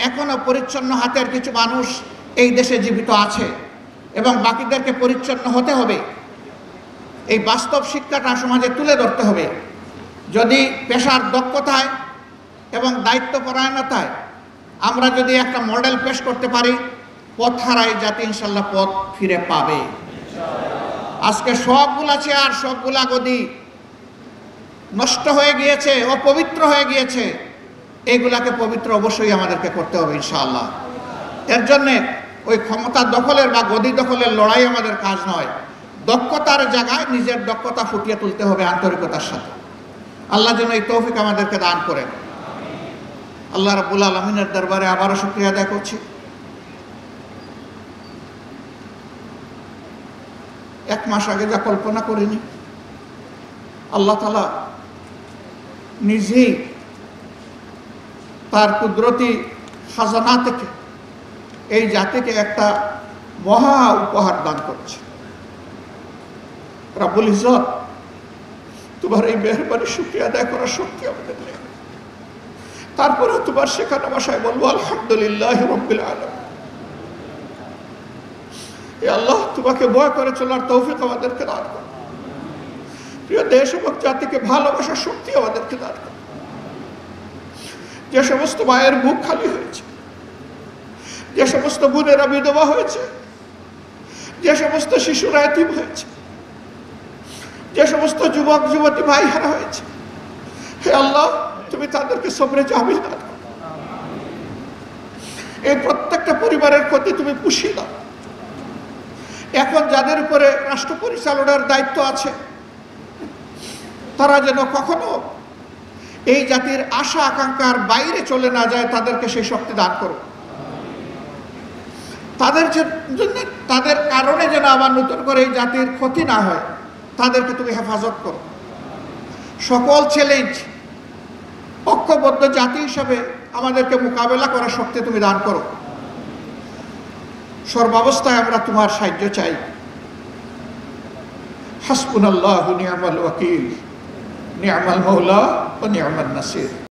এখনো পরিচ্ছন্ন হাতের কিছু মানুষ এই দেশে জীবিত আছে এবং বাকিদেরকে পরিচ্ছন্ন হতে হবে। এই বাস্তব শিক্ষাটা সমাজে তুলে ধরতে হবে। যদি পেশার দক্ষতায় এবং দায়িত্বপরায়ণতায় আমরা যদি একটা মডেল পেশ করতে পারি, পথ হারাই জাতি ইনশাল্লাহ পথ ফিরে পাবে। আজকে সবগুলা চেয়ার, সবগুলা গদি নষ্ট হয়ে গিয়েছে, অপবিত্র হয়ে গিয়েছে। এইগুলাকে পবিত্র অবশ্যই আমাদেরকে করতে হবে ইনশাআল্লাহ। এর জন্যে ওই ক্ষমতা দখলের বা গদি দখলের লড়াই আমাদের কাজ নয়। দক্ষতার জায়গায় নিজের দক্ষতা ফুটিয়ে তুলতে হবে আন্তরিকতার সাথে। আল্লাহ যেন এই তৌফিক আমাদেরকে দান করেন। আল্লাহ রাব্বুল আলামিনের দরবারে আবারও শুকরিয়া আদায় করছি। এক মাস আগে যা কল্পনা করিনি, আল্লাহ তাআলা নিজেই তার কুদরতি খাজানা থেকে এই জাতিকে একটা মহা উপহার দান করছে। রব্বুল ইজ্জত, তোমার এই মেহরবানি শুকরিয়া আদায় করার শক্তি আমাদের নেই। তারপরে তোমার শেখানো ভাষায় বলবো আলহামদুলিল্লাহ রাব্বিল আলামিন। এ আল্লাহ, তোমাকে ভয় করে চলার তৌফিক আমাদেরকে দান করো। প্রিয় দেশ এবং জাতিকে ভালোবাসার শক্তি আমাদেরকে দান করো। যে সমস্ত মায়ের বুক খালি হয়েছে, যে সমস্ত বোনেরা বিধবা হয়েছে, যে সমস্ত শিশুরা এতিম হয়েছে, যে সমস্ত যুবক যুবতী ভাই হারা হয়েছে, হে আল্লাহ, তুমি তাদেরকে সবরে জামিল দান করো। এই প্রত্যেকটা পরিবারের ক্ষতি তুমি পুষিয়ে দাও। এখন যাদের উপরে রাষ্ট্র পরিচালনার দায়িত্ব আছে, তারা যেন কখনো এই জাতির আশা আকাঙ্ক্ষার বাইরে চলে না যায়, তাদেরকে সেই শক্তি দান করো। তাদের জন্য, তাদের কারণে যেন আবার নতুন করে এই জাতির ক্ষতি না হয়, তাদেরকে তুমি হেফাজত করো। সকল চ্যালেঞ্জ ঐক্যবদ্ধ জাতি হিসাবে আমাদেরকে মোকাবেলা করার শক্তি তুমি দান করো। সর্বাবস্থায় আমরা তোমার সাহায্য চাই। হাসবুনাল্লাহু নি'মাল ওয়াকিল, নি'মাল মাওলা ওয়া নি'মান নাসির।